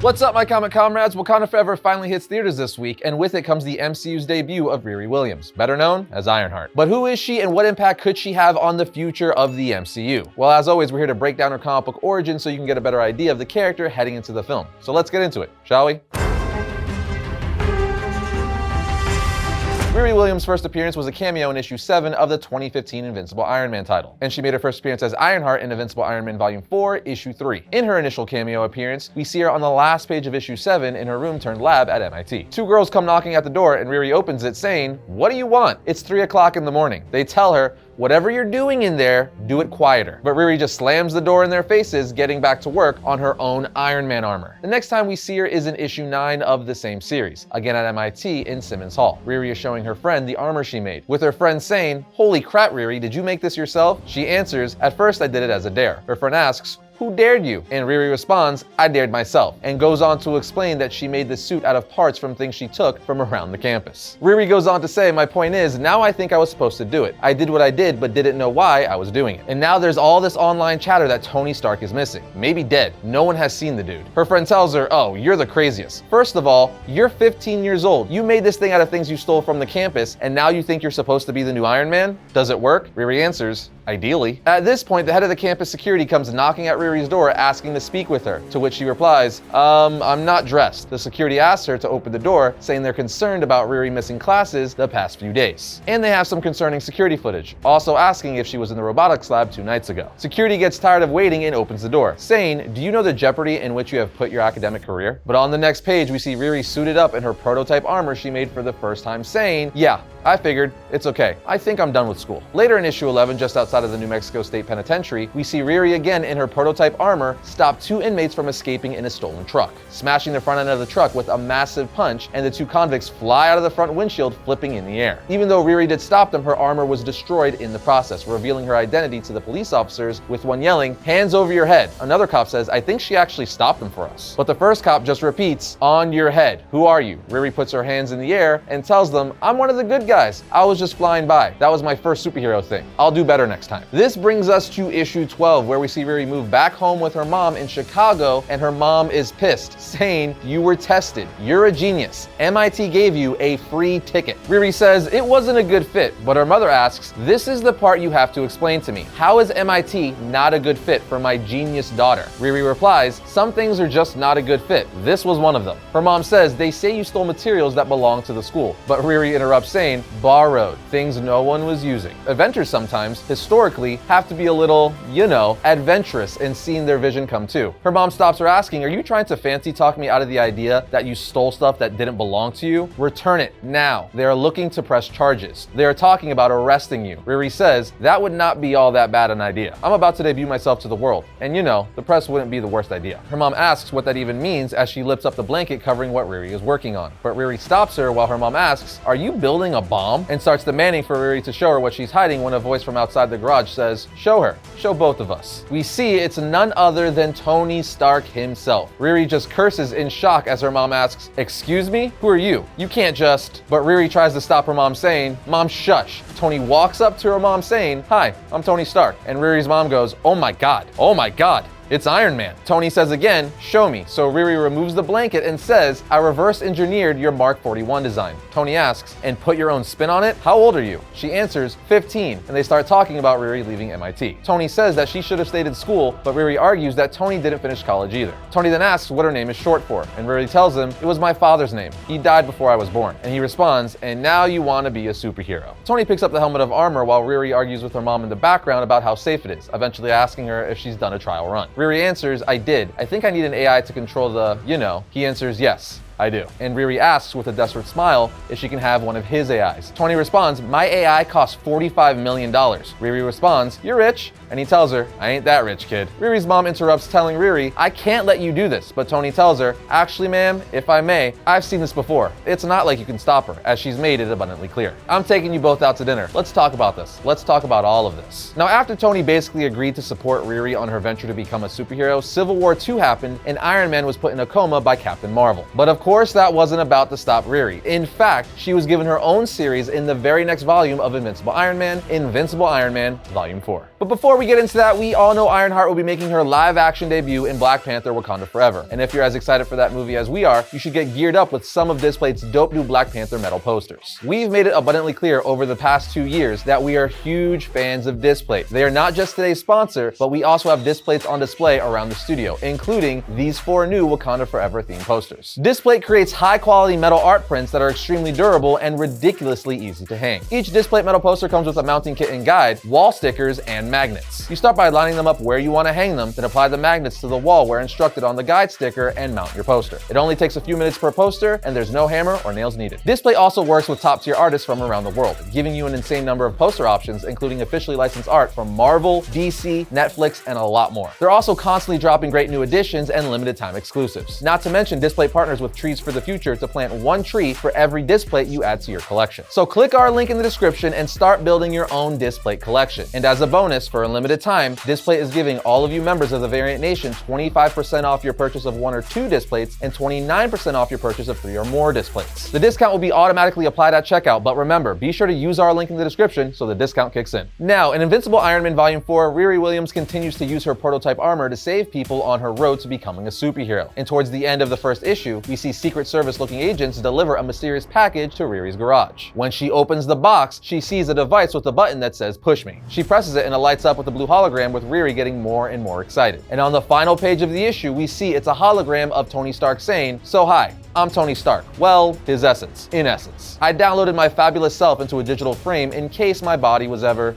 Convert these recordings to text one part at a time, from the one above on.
What's up, my comic comrades? Wakanda Forever finally hits theaters this week, and with it comes the MCU's debut of Riri Williams, better known as Ironheart. But who is she and what impact could she have on the future of the MCU? Well, as always, we're here to break down her comic book origin so you can get a better idea of the character heading into the film. So let's get into it, shall we? Riri Williams' first appearance was a cameo in issue 7 of the 2015 Invincible Iron Man title, and she made her first appearance as Ironheart in Invincible Iron Man Volume 4, issue 3. In her initial cameo appearance, we see her on the last page of issue 7 in her room turned lab at MIT. Two girls come knocking at the door and Riri opens it saying, "What do you want?" It's 3 o'clock in the morning. They tell her, "Whatever you're doing in there, do it quieter." But Riri just slams the door in their faces, getting back to work on her own Iron Man armor. The next time we see her is in issue 9 of the same series, again at MIT in Simmons Hall. Riri is showing her friend the armor she made, with her friend saying, "Holy crap, Riri, did you make this yourself?" She answers, "At first I did it as a dare." Her friend asks, "Who dared you?" And Riri responds, "I dared myself," and goes on to explain that she made the suit out of parts from things she took from around the campus. Riri goes on to say, "My point is, now I think I was supposed to do it. I did what I did, but didn't know why I was doing it. And now there's all this online chatter that Tony Stark is missing. Maybe dead. No one has seen the dude." Her friend tells her, "Oh, you're the craziest. First of all, you're 15 years old. You made this thing out of things you stole from the campus, and now you think you're supposed to be the new Iron Man? Does it work?" Riri answers, "Ideally." At this point, the head of the campus security comes knocking at Riri's door asking to speak with her, to which she replies, I'm not dressed." The security asks her to open the door, saying they're concerned about Riri missing classes the past few days. And they have some concerning security footage, also asking if she was in the robotics lab 2 nights ago. Security gets tired of waiting and opens the door, saying, "Do you know the jeopardy in which you have put your academic career?" But on the next page, we see Riri suited up in her prototype armor she made for the first time, saying, "Yeah, I figured. It's okay. I think I'm done with school." Later in issue 11, just outside of the New Mexico State Penitentiary, we see Riri again in her prototype armor stop 2 inmates from escaping in a stolen truck, smashing the front end of the truck with a massive punch, and the 2 convicts fly out of the front windshield, flipping in the air. Even though Riri did stop them, her armor was destroyed in the process, revealing her identity to the police officers, with one yelling, "Hands over your head." Another cop says, "I think she actually stopped them for us." But the first cop just repeats, "On your head. Who are you?" Riri puts her hands in the air and tells them, "I'm one of the good guys. I was just flying by. That was my first superhero thing. I'll do better next time." This brings us to issue 12, where we see Riri move back home with her mom in Chicago, and her mom is pissed, saying, "You were tested. You're a genius. MIT gave you a free ticket." Riri says it wasn't a good fit, but her mother asks, "This is the part you have to explain to me. How is MIT not a good fit for my genius daughter?" Riri replies, "Some things are just not a good fit. This was one of them." Her mom says, "They say you stole materials that belong to the school," but Riri interrupts saying, "Borrowed, things no one was using." Inventors sometimes, historically, have to be a little, adventurous in seeing their vision come true. Her mom stops her asking, "Are you trying to fancy talk me out of the idea that you stole stuff that didn't belong to you? Return it now. They are looking to press charges. They are talking about arresting you." Riri says, "That would not be all that bad an idea. I'm about to debut myself to the world, and the press wouldn't be the worst idea." Her mom asks what that even means as she lifts up the blanket covering what Riri is working on. But Riri stops her while her mom asks, "Are you building a bomb?" and starts demanding for Riri to show her what she's hiding, when a voice from outside the garage says, "Show her. Show both of us." We see it's none other than Tony Stark himself. Riri just curses in shock as her mom asks, "Excuse me? Who are you? You can't just..." But Riri tries to stop her mom, saying, "Mom, shush." Tony walks up to her mom saying, "Hi, I'm Tony Stark." And Riri's mom goes, "Oh my God. Oh my God. It's Iron Man." Tony says again, "Show me." So Riri removes the blanket and says, "I reverse engineered your Mark 41 design." Tony asks, "And put your own spin on it? How old are you?" She answers, 15, and they start talking about Riri leaving MIT. Tony says that she should have stayed in school, but Riri argues that Tony didn't finish college either. Tony then asks what her name is short for, and Riri tells him, "It was my father's name. He died before I was born." And he responds, "And now you want to be a superhero." Tony picks up the helmet of armor while Riri argues with her mom in the background about how safe it is, eventually asking her if she's done a trial run. Riri answers, "I did. I think I need an AI to control the, He answers, "Yes, I do." And Riri asks with a desperate smile if she can have one of his AIs. Tony responds, "My AI costs $45 million. Riri responds, "You're rich." And he tells her, "I ain't that rich, kid." Riri's mom interrupts, telling Riri, "I can't let you do this." But Tony tells her, "Actually, ma'am, if I may, I've seen this before. It's not like you can stop her, as she's made it abundantly clear. I'm taking you both out to dinner. Let's talk about this. Let's talk about all of this." Now, after Tony basically agreed to support Riri on her venture to become a superhero, Civil War II happened, and Iron Man was put in a coma by Captain Marvel. But of course, that wasn't about to stop Riri. In fact, she was given her own series in the very next volume of Invincible Iron Man, Invincible Iron Man Volume 4. But before we get into that, we all know Ironheart will be making her live-action debut in Black Panther: Wakanda Forever. And if you're as excited for that movie as we are, you should get geared up with some of Displate's dope new Black Panther metal posters. We've made it abundantly clear over the past 2 years that we are huge fans of Displate. They are not just today's sponsor, but we also have Displates on display around the studio, including these 4 new Wakanda Forever themed posters. Displate creates high-quality metal art prints that are extremely durable and ridiculously easy to hang. Each Displate metal poster comes with a mounting kit and guide, wall stickers, and magnets. You start by lining them up where you want to hang them, then apply the magnets to the wall where instructed on the guide sticker and mount your poster. It only takes a few minutes per poster, and there's no hammer or nails needed. Displate also works with top-tier artists from around the world, giving you an insane number of poster options, including officially licensed art from Marvel, DC, Netflix, and a lot more. They're also constantly dropping great new additions and limited-time exclusives. Not to mention, Displate partners with Trees for the Future to plant 1 tree for every Displate you add to your collection. So click our link in the description and start building your own Displate collection. And as a bonus, for a limited time, Displate is giving all of you members of the Variant Nation 25% off your purchase of 1 or 2 Displates and 29% off your purchase of 3 or more Displates. The discount will be automatically applied at checkout, but remember, be sure to use our link in the description so the discount kicks in. Now, in Invincible Iron Man Volume 4, Riri Williams continues to use her prototype armor to save people on her road to becoming a superhero. And towards the end of the first issue, we see Secret Service-looking agents deliver a mysterious package to Riri's garage. When she opens the box, she sees a device with a button that says "Push Me." She presses it and it lights up with a blue hologram, with Riri getting more and more excited. And on the final page of the issue, we see it's a hologram of Tony Stark saying, "So hi, I'm Tony Stark." Well, his essence, in essence. I downloaded my fabulous self into a digital frame in case my body was ever,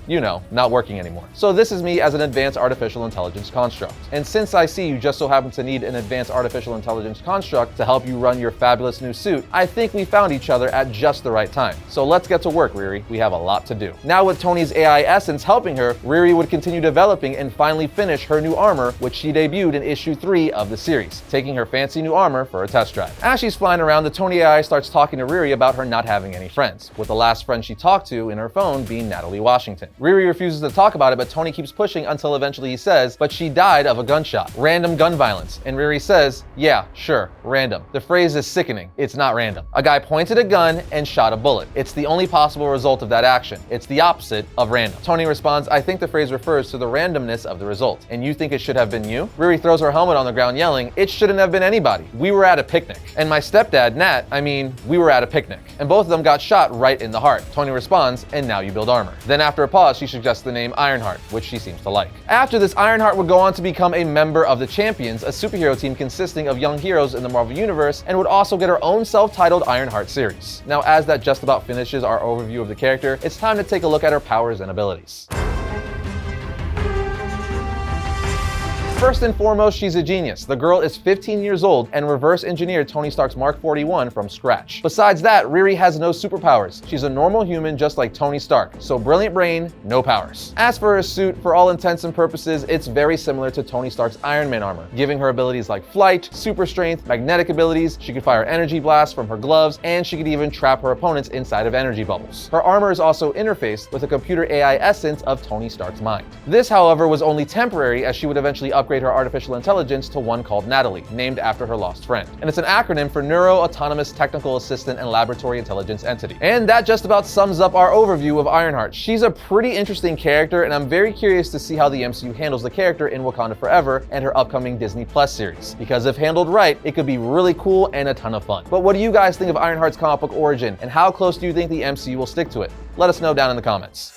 not working anymore. So this is me as an advanced artificial intelligence construct. And since I see you just so happen to need an advanced artificial intelligence construct to help you run your fabulous new suit, I think we found each other at just the right time. So let's get to work, Riri. We have a lot to do. Now with Tony's AI essence helping her, Riri would continue developing and finally finish her new armor, which she debuted in issue 3 of the series, taking her fancy new armor for a test drive. As she's flying around, the Tony AI starts talking to Riri about her not having any friends, with the last friend she talked to in her phone being Natalie Washington. Riri refuses to talk about it, but Tony keeps pushing until eventually he says, "But she died of a gunshot. Random gun violence." And Riri says, "Yeah, sure, random." The phrase is sickening. It's not random. A guy pointed a gun and shot a bullet. It's the only possible result of that action. It's the opposite of random. Tony responds, "I think the phrase refers to the randomness of the result. And you think it should have been you?" Riri throws her helmet on the ground yelling, "It shouldn't have been anybody. We were at a picnic. And my stepdad, Nat, we were at a picnic. And both of them got shot right in the heart." Tony responds, "And now you build armor." Then after a pause, she suggests the name Ironheart, which she seems to like. After this, Ironheart would go on to become a member of the Champions, a superhero team consisting of young heroes in the Marvel Universe, and would also get her own self-titled Ironheart series. Now, as that just about finishes our overview of the character, it's time to take a look at her powers and abilities. First and foremost, she's a genius. The girl is 15 years old and reverse engineered Tony Stark's Mark 41 from scratch. Besides that, Riri has no superpowers. She's a normal human just like Tony Stark, so brilliant brain, no powers. As for her suit, for all intents and purposes, it's very similar to Tony Stark's Iron Man armor, giving her abilities like flight, super strength, magnetic abilities, she could fire energy blasts from her gloves, and she could even trap her opponents inside of energy bubbles. Her armor is also interfaced with a computer AI essence of Tony Stark's mind. This, however, was only temporary, as she would eventually upgrade her artificial intelligence to one called Natalie, named after her lost friend. And it's an acronym for Neuro Autonomous Technical Assistant and Laboratory Intelligence Entity. And that just about sums up our overview of Ironheart. She's a pretty interesting character, and I'm very curious to see how the MCU handles the character in Wakanda Forever and her upcoming Disney Plus series. Because if handled right, it could be really cool and a ton of fun. But what do you guys think of Ironheart's comic book origin, and how close do you think the MCU will stick to it? Let us know down in the comments.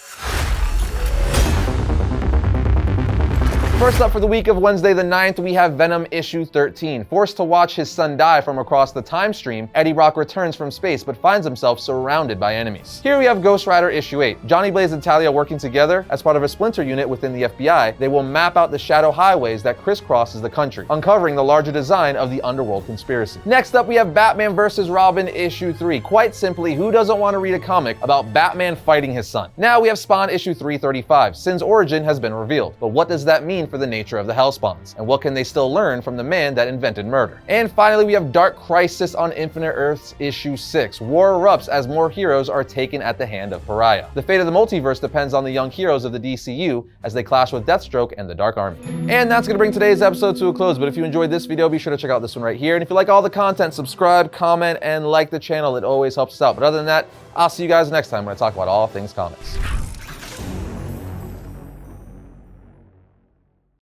First up for the week of Wednesday the 9th, we have Venom issue 13. Forced to watch his son die from across the time stream, Eddie Brock returns from space but finds himself surrounded by enemies. Here we have Ghost Rider issue 8. Johnny Blaze and Talia working together as part of a splinter unit within the FBI. They will map out the shadow highways that crisscrosses the country, uncovering the larger design of the underworld conspiracy. Next up, we have Batman vs. Robin issue 3. Quite simply, who doesn't want to read a comic about Batman fighting his son? Now we have Spawn issue 335. Sin's origin has been revealed. But what does that mean mean for the nature of the Hellspawns? And what can they still learn from the man that invented murder? And finally, we have Dark Crisis on Infinite Earths issue 6. War erupts as more heroes are taken at the hand of Pariah. The fate of the multiverse depends on the young heroes of the DCU as they clash with Deathstroke and the Dark Army. And that's going to bring today's episode to a close, but if you enjoyed this video, be sure to check out this one right here. And if you like all the content, subscribe, comment, and like the channel. It always helps us out. But other than that, I'll see you guys next time when I talk about all things comics.